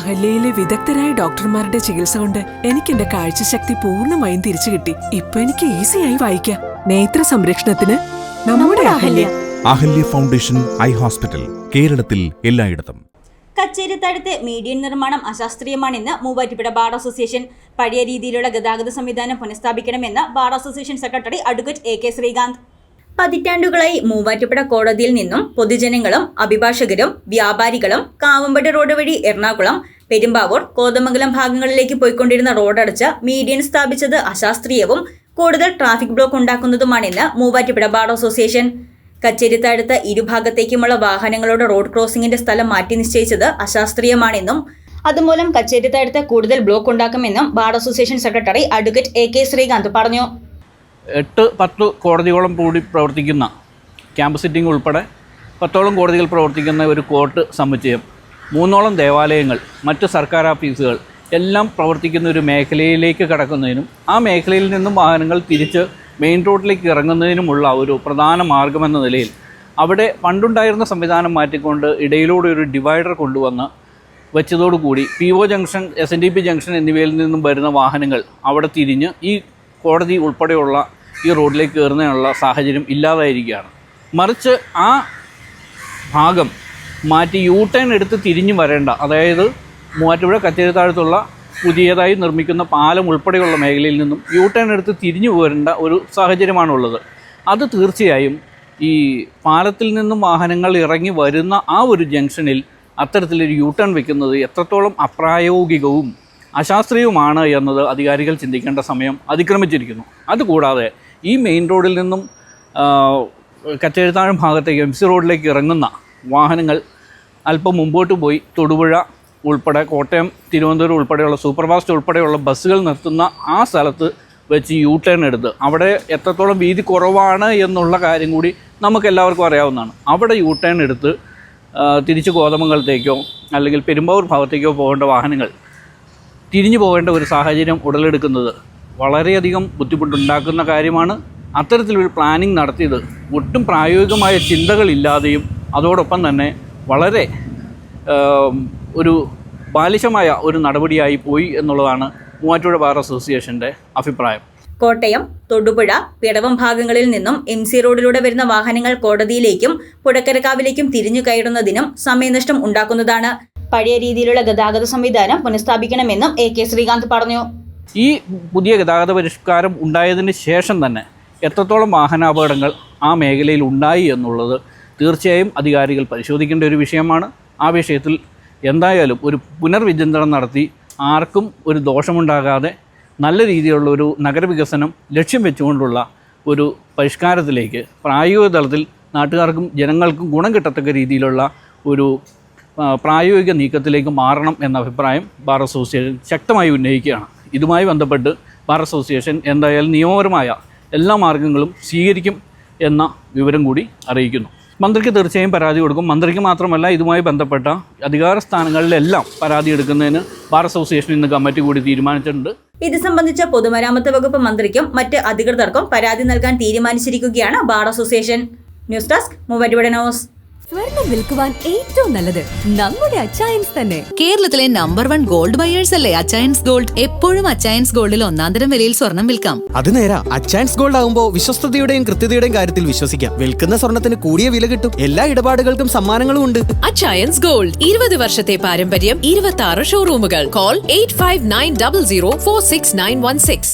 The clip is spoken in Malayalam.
അഹല്യയിലെ വിദഗ്ധരായ ഡോക്ടർമാരുടെ ചികിത്സ കൊണ്ട് എനിക്ക് എന്റെ കാഴ്ചശക്തി പൂർണ്ണമായും തിരിച്ചു കിട്ടി. ഇപ്പൊ എനിക്ക് ഈസിയായി വായിക്കാം. നേത്ര സംരക്ഷണത്തിന് നമ്മുടെ Ahalya. Ahalya foundation eye hospital, കേരളത്തിൽ എല്ലായിടത്തും. കച്ചേരിത്താഴത്തെ മീഡിയൻ നിർമ്മാണം അശാസ്ത്രീയമാണെന്ന് മൂവാറ്റുപുഴ ബാർ അസോസിയേഷൻ. പഴയ രീതിയിലുള്ള ഗതാഗത സംവിധാനം പുനഃസ്ഥാപിക്കണമെന്ന് bar association secretary advocate AK Sreekanth. പതിറ്റാണ്ടുകളായി മൂവാറ്റുപുഴ കോടതിയിൽ നിന്നും പൊതുജനങ്ങളും അഭിഭാഷകരും വ്യാപാരികളും കാവമ്പടി റോഡ് വഴി എറണാകുളം, പെരുമ്പാവൂർ, കോതമംഗലം ഭാഗങ്ങളിലേക്ക് പോയിക്കൊണ്ടിരുന്ന റോഡടച്ച് മീഡിയൻ സ്ഥാപിച്ചത് അശാസ്ത്രീയവും കൂടുതൽ ട്രാഫിക് ബ്ലോക്ക് ഉണ്ടാക്കുന്നതുമാണെന്ന് മൂവാറ്റുപുഴ ബാർ അസോസിയേഷൻ. കച്ചേരിത്താഴത്ത് ഇരുഭാഗത്തേക്കുമുള്ള വാഹനങ്ങളുടെ റോഡ് ക്രോസിംഗിന്റെ സ്ഥലം മാറ്റി നിശ്ചയിച്ചത് അശാസ്ത്രീയമാണെന്നും അതുമൂലം കച്ചേരിത്താഴത്ത് കൂടുതൽ ബ്ലോക്ക് ഉണ്ടാക്കുമെന്നും bar association secretary advocate AK Sreekanth പറഞ്ഞു. 8-10 കോടതികളോളം കൂടി പ്രവർത്തിക്കുന്ന ക്യാമ്പ് സിറ്റിംഗ് ഉൾപ്പെടെ 10ഓളം കോടതികൾ പ്രവർത്തിക്കുന്ന ഒരു കോർട്ട് സമുച്ചയം, 3ഓളം ദേവാലയങ്ങൾ, മറ്റ് സർക്കാർ ഓഫീസുകൾ എല്ലാം പ്രവർത്തിക്കുന്ന ഒരു മേഖലയിലേക്ക് കടക്കുന്നതിനും ആ മേഖലയിൽ നിന്നും വാഹനങ്ങൾ തിരിച്ച് മെയിൻ റോഡിലേക്ക് ഇറങ്ങുന്നതിനുമുള്ള ഒരു പ്രധാന മാർഗമെന്ന നിലയിൽ അവിടെ പണ്ടുണ്ടായിരുന്ന സംവിധാനം മാറ്റിക്കൊണ്ട് ഇടയിലൂടെ ഒരു ഡിവൈഡർ കൊണ്ടുവന്ന് വെച്ചതോടുകൂടി PO ജംഗ്ഷൻ, SNDP ജംഗ്ഷൻ എന്നിവയിൽ നിന്നും വരുന്ന വാഹനങ്ങൾ അവിടെ തിരിഞ്ഞ് ഈ കോടതി ഉൾപ്പെടെയുള്ള ഈ റോഡിലേക്ക് കയറുന്നതിനുള്ള സാഹചര്യം ഇല്ലാതായിരിക്കുകയാണ്. മറിച്ച് ആ ഭാഗം മാറ്റി U-ടേൺ എടുത്ത് തിരിഞ്ഞു വരേണ്ട, അതായത് മൂവാറ്റുപുഴ കച്ചേരിത്താഴത്തുള്ള പുതിയതായി നിർമ്മിക്കുന്ന പാലം ഉൾപ്പെടെയുള്ള മേഖലയിൽ നിന്നും U-ടേൺ എടുത്ത് തിരിഞ്ഞു പോരേണ്ട ഒരു സാഹചര്യമാണുള്ളത്. അത് തീർച്ചയായും ഈ പാലത്തിൽ നിന്നും വാഹനങ്ങൾ ഇറങ്ങി വരുന്ന ആ ഒരു ജംഗ്ഷനിൽ അത്തരത്തിലൊരു U-ടേൺ വെക്കുന്നത് എത്രത്തോളം അപ്രായോഗികവും അശാസ്ത്രീയവുമാണ് എന്നത് അധികാരികൾ ചിന്തിക്കേണ്ട സമയം അതിക്രമിച്ചിരിക്കുന്നു. അതുകൂടാതെ ഈ മെയിൻ റോഡിൽ നിന്നും കച്ചേരിത്താഴം ഭാഗത്തേക്ക് MC റോഡിലേക്ക് ഇറങ്ങുന്ന വാഹനങ്ങൾ അല്പം മുമ്പോട്ട് പോയി തൊടുപുഴ ഉൾപ്പെടെ കോട്ടയം, തിരുവനന്തപുരം ഉൾപ്പെടെയുള്ള സൂപ്പർഫാസ്റ്റ് ഉൾപ്പെടെയുള്ള ബസ്സുകൾ നിർത്തുന്ന ആ സ്ഥലത്ത് വെച്ച് U-ടേൺ എടുത്ത് അവിടെ എത്രത്തോളം വീതി കുറവാണ് എന്നുള്ള കാര്യം കൂടി നമുക്കെല്ലാവർക്കും അറിയാവുന്നതാണ്. അവിടെ U-ടേൺ എടുത്ത് തിരിച്ച് കോതമംഗലത്തേക്കോ അല്ലെങ്കിൽ പെരുമ്പാവൂർ ഭാഗത്തേക്കോ പോകേണ്ട വാഹനങ്ങൾ തിരിഞ്ഞു പോകേണ്ട ഒരു സാഹചര്യം ഉടലെടുക്കുന്നത് വളരെയധികം ബുദ്ധിമുട്ടുണ്ടാക്കുന്ന കാര്യമാണ്. അത്തരത്തിലൊരു പ്ലാനിങ് നടത്തിയത് ഒട്ടും പ്രായോഗികമായ ചിന്തകളില്ലാതെയും അതോടൊപ്പം തന്നെ വളരെ ഒരു ബാലിശമായ ഒരു നടപടിയായി പോയി എന്നുള്ളതാണ് മൂവാറ്റുപുഴ ബാർ അസോസിയേഷൻ്റെ അഭിപ്രായം. കോട്ടയം, തൊടുപുഴ, പിടവം ഭാഗങ്ങളിൽ നിന്നും MC റോഡിലൂടെ വരുന്ന വാഹനങ്ങൾ കോടതിയിലേക്കും പുഴക്കരക്കാവിലേക്കും തിരിഞ്ഞു കയറുന്നതിനും സമയനഷ്ടം ഉണ്ടാക്കുന്നതാണ്. പഴയ രീതിയിലുള്ള ഗതാഗത സംവിധാനം പുനഃസ്ഥാപിക്കണമെന്നും AK ശ്രീകാന്ത് പറഞ്ഞു. ഈ പുതിയ ഗതാഗത പരിഷ്കാരം ഉണ്ടായതിന് ശേഷം തന്നെ എത്രത്തോളം വാഹനാപകടങ്ങൾ ആ മേഖലയിൽ ഉണ്ടായി എന്നുള്ളത് തീർച്ചയായും അധികാരികൾ പരിശോധിക്കേണ്ട ഒരു വിഷയമാണ്. ആ വിഷയത്തിൽ എന്തായാലും ഒരു പുനർവിചിന്തനം നടത്തി ആർക്കും ഒരു ദോഷമുണ്ടാകാതെ നല്ല രീതിയിലുള്ള ഒരു നഗരവികസനം ലക്ഷ്യം വെച്ചുകൊണ്ടുള്ള ഒരു പരിഷ്കാരത്തിലേക്ക് പ്രായോഗിക തലത്തിൽ നാട്ടുകാർക്കും ജനങ്ങൾക്കും ഗുണം കിട്ടത്തക്ക രീതിയിലുള്ള ഒരു പ്രായോഗിക നീക്കത്തിലേക്ക് മാറണം എന്ന അഭിപ്രായം ബാർ അസോസിയേഷൻ ശക്തമായി ഉന്നയിക്കുകയാണ്. ഇതുമായി ബന്ധപ്പെട്ട് ബാർ അസോസിയേഷൻ എന്തായാലും നിയമപരമായ എല്ലാ മാർഗങ്ങളും സ്വീകരിക്കും എന്ന വിവരം കൂടി അറിയിക്കുന്നു. മന്ത്രിക്ക് തീർച്ചയായും പരാതി കൊടുക്കും. മന്ത്രിക്ക് മാത്രമല്ല, ഇതുമായി ബന്ധപ്പെട്ട അധികാര സ്ഥാനങ്ങളിലെല്ലാം പരാതി എടുക്കുന്നതിന് ബാർ അസോസിയേഷൻ ഇന്ന് കമ്മിറ്റി കൂടി തീരുമാനിച്ചിട്ടുണ്ട്. ഇത് സംബന്ധിച്ച പൊതുമരാമത്ത് വകുപ്പ് മന്ത്രിക്കും മറ്റ് അധികൃതർക്കും പരാതി നൽകാൻ തീരുമാനിച്ചിരിക്കുകയാണ് bar association. News desk Muvattupuzha news. സ്വർണം വിൽക്കുവാൻ ഏറ്റവും നല്ലത് നമ്മുടെ അച്ചയൻസ് തന്നെ. കേരളത്തിലെ നമ്പർ 1 ഗോൾഡ് ബയേഴ്സ് അല്ലേ അച്ചയൻസ് ഗോൾഡ്. എപ്പോഴും അച്ചയൻസ് ഗോൾഡിൽ ഒന്നാന്തരം വിലയിൽ സ്വർണം വിൽക്കാം. അത് നേരാ. അച്ചയൻസ് ഗോൾഡ് ആകുമ്പോൾ വിശ്വസ്തതയുടെയും കൃത്യതയുടെയും കാര്യത്തിൽ വിശ്വസിക്കാം. വിൽക്കുന്ന സ്വർണത്തിന് കൂടിയ വില കിട്ടും. എല്ലാ ഇടപാടുകൾക്കും സമ്മാനങ്ങളും ഉണ്ട്. അച്ചയൻസ് ഗോൾഡ് 20 വർഷത്തെ പാരമ്പര്യം, 26 ഷോറൂമുകൾ. കോൾ 8590046916.